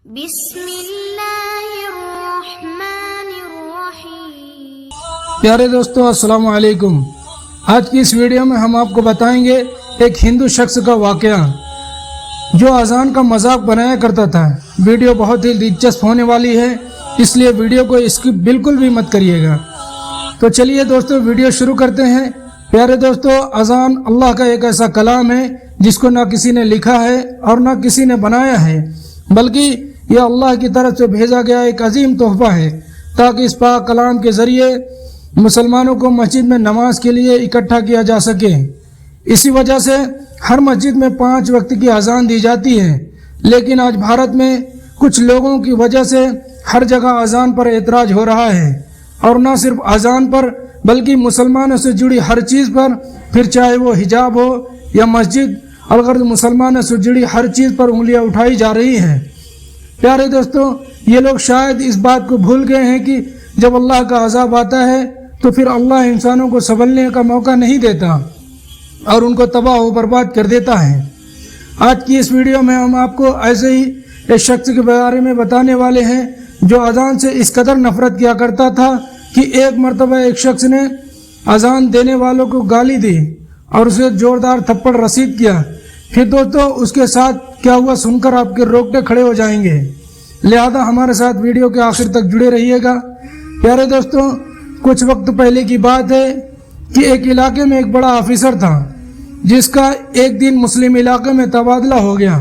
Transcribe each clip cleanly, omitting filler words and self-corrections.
بسم اللہ الرحمن الرحیم۔ پیارے دوستو السلام علیکم۔ آج کی اس ویڈیو میں ہم آپ کو بتائیں گے ایک ہندو شخص کا واقعہ جو اذان کا مذاق بنایا کرتا تھا۔ ویڈیو بہت ہی دلچسپ ہونے والی ہے، اس لیے ویڈیو کو اسکپ بالکل بھی مت کریے گا۔ تو چلیے دوستو ویڈیو شروع کرتے ہیں۔ پیارے دوستو، اذان اللہ کا ایک ایسا کلام ہے جس کو نہ کسی نے لکھا ہے اور نہ کسی نے بنایا ہے، بلکہ یہ اللہ کی طرف سے بھیجا گیا ایک عظیم تحفہ ہے تاکہ اس پاک کلام کے ذریعے مسلمانوں کو مسجد میں نماز کے لیے اکٹھا کیا جا سکے۔ اسی وجہ سے ہر مسجد میں 5 وقت کی اذان دی جاتی ہے، لیکن آج بھارت میں کچھ لوگوں کی وجہ سے ہر جگہ اذان پر اعتراض ہو رہا ہے، اور نہ صرف اذان پر بلکہ مسلمانوں سے جڑی ہر چیز پر، پھر چاہے وہ حجاب ہو یا مسجد، الغرض مسلمانوں سے جڑی ہر چیز پر انگلیاں اٹھائی جا رہی ہیں۔ پیارے دوستو، یہ لوگ شاید اس بات کو بھول گئے ہیں کہ جب اللہ کا عذاب آتا ہے تو پھر اللہ انسانوں کو سنبھلنے کا موقع نہیں دیتا اور ان کو تباہ و برباد کر دیتا ہے۔ آج کی اس ویڈیو میں ہم آپ کو ایسے ہی ایک شخص کے بارے میں بتانے والے ہیں جو اذان سے اس قدر نفرت کیا کرتا تھا کہ ایک مرتبہ ایک شخص نے اذان دینے والوں کو گالی دی اور اسے زوردار تھپڑ رسید کیا۔ پھر دوستو اس کے ساتھ کیا ہوا سن کر آپ کے روکٹے کھڑے ہو جائیں گے، لہذا ہمارے ساتھ ویڈیو کے آخر تک جڑے رہیے گا۔ پیارے دوستو، کچھ وقت پہلے کی بات ہے کہ ایک علاقے میں ایک بڑا آفیسر تھا جس کا ایک دن مسلم علاقے میں تبادلہ ہو گیا۔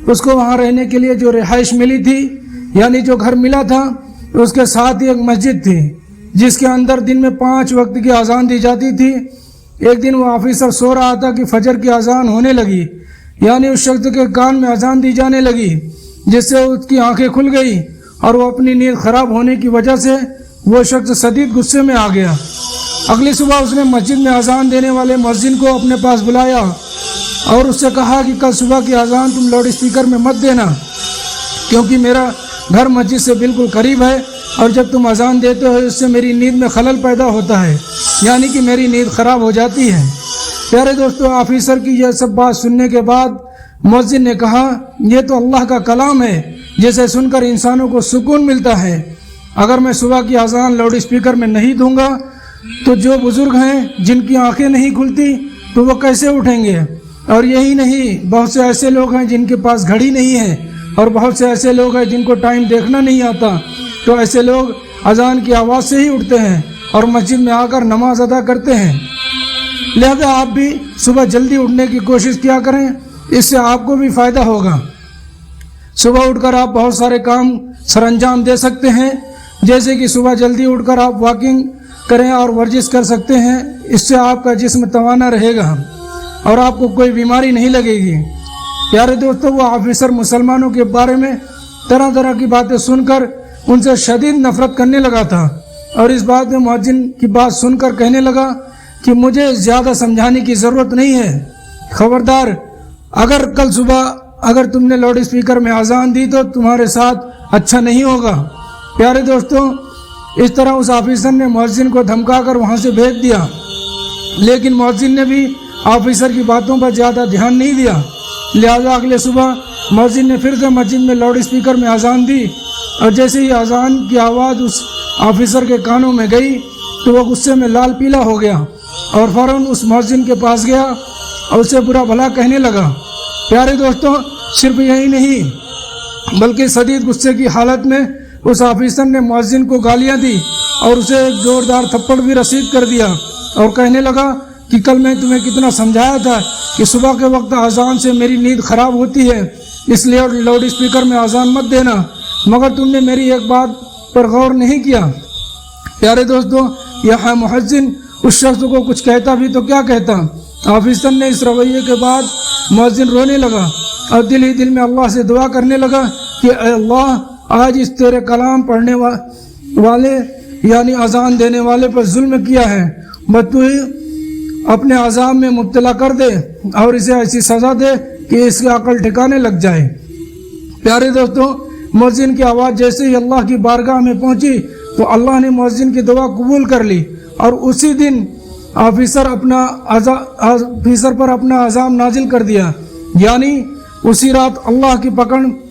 اس کو وہاں رہنے کے لیے جو رہائش ملی تھی، یعنی جو گھر ملا تھا، اس کے ساتھ ہی ایک مسجد تھی جس کے اندر دن میں 5 وقت کی اذان دی جاتی تھی۔ ایک دن وہ آفیسر سو رہا تھا کہ فجر کی اذان ہونے لگی، یعنی اس شخص کے کان میں اذان دی جانے لگی، جس سے اس کی آنکھیں کھل گئی اور وہ اپنی نیند خراب ہونے کی وجہ سے وہ شخص شدید غصے میں آ گیا۔ اگلی صبح اس نے مسجد میں اذان دینے والے مؤذن کو اپنے پاس بلایا اور اس سے کہا کہ کل صبح کی اذان تم لاؤڈ اسپیکر میں مت دینا، کیونکہ میرا گھر مسجد سے بالکل قریب ہے اور جب تم اذان دیتے ہو اس سے میری نیند میں خلل پیدا ہوتا ہے، یعنی کہ میری نیند خراب ہو جاتی ہے۔ پیارے دوستو، آفیسر کی یہ سب بات سننے کے بعد مؤذن نے کہا یہ تو اللہ کا کلام ہے جسے سن کر انسانوں کو سکون ملتا ہے، اگر میں صبح کی اذان لاؤڈ اسپیکر میں نہیں دوں گا تو جو بزرگ ہیں جن کی آنکھیں نہیں کھلتی تو وہ کیسے اٹھیں گے؟ اور یہی نہیں، بہت سے ایسے لوگ ہیں جن کے پاس گھڑی نہیں ہے، اور بہت سے ایسے لوگ ہیں جن کو ٹائم دیکھنا نہیں آتا، تو ایسے لوگ اذان کی آواز سے ہی اٹھتے ہیں اور مسجد میں آ کر نماز ادا کرتے ہیں۔ لہذا آپ بھی صبح جلدی اٹھنے کی کوشش کیا کریں، اس سے آپ کو بھی فائدہ ہوگا۔ صبح اٹھ کر آپ بہت سارے کام سر انجام دے سکتے ہیں، جیسے کہ صبح جلدی اٹھ کر آپ واکنگ کریں اور ورزش کر سکتے ہیں، اس سے آپ کا جسم توانا رہے گا اور آپ کو کوئی بیماری نہیں لگے گی۔ پیارے دوستو، وہ آفیسر مسلمانوں کے بارے میں طرح طرح کی باتیں سن کر ان سے شدید نفرت کرنے لگا تھا، اور اس بات میں مؤذن کی بات سن کر کہنے لگا کہ مجھے زیادہ سمجھانے کی ضرورت نہیں ہے، خبردار اگر کل صبح اگر تم نے لاؤڈ اسپیکر میں اذان دی تو تمہارے ساتھ اچھا نہیں ہوگا۔ پیارے دوستو، اس طرح اس آفیسر نے مؤذن کو دھمکا کر وہاں سے بھیج دیا، لیکن مؤذن نے بھی آفیسر کی باتوں پر زیادہ دھیان نہیں دیا، لہذا اگلے صبح مؤذن نے پھر سے مسجد میں لاؤڈ اسپیکر میں اذان دی، اور جیسے ہی اذان کی آواز اس آفیسر کے کانوں میں گئی تو وہ غصے میں لال پیلا ہو گیا اور فوراً اس مؤذن کے پاس گیا اور اسے برا بھلا کہنے لگا۔ پیارے دوستوں، صرف یہی نہیں بلکہ شدید غصے کی حالت میں اس آفیسر نے مؤذن کو گالیاں دی اور اسے ایک زوردار تھپڑ بھی رسید کر دیا اور کہنے لگا کہ کل میں تمہیں کتنا سمجھایا تھا کہ صبح کے وقت اذان سے میری نیند خراب ہوتی ہے، اس لیے لاؤڈ اسپیکر میں اذان مت دینا، مگر تم نے میری ایک بات پر غور نہیں کیا۔ پیارے دوستو، یہاں مؤذن اس شخص کو کچھ کہتا بھی تو کیا کہتا، آفیسر نے اس رویے کے بعد مؤذن رونے لگا اور دل ہی دل میں اللہ سے دعا کرنے لگا کہ اے اللہ، آج اس تیرے کلام پڑھنے والے یعنی اذان دینے والے پر ظلم کیا ہے، بس تو ہی اپنے عذاب میں مبتلا کر دے اور اسے ایسی سزا دے کہ اس کی عقل ٹھکانے لگ جائے۔ پیارے دوستو، مؤذن کی آواز جیسے ہی اللہ کی بارگاہ میں پہنچی تو اللہ نے مؤذن کی دعا قبول کر لی، اور اسی دن آفیسر پر اپنا عذاب نازل کر دیا، یعنی اسی رات اللہ کی پکڑ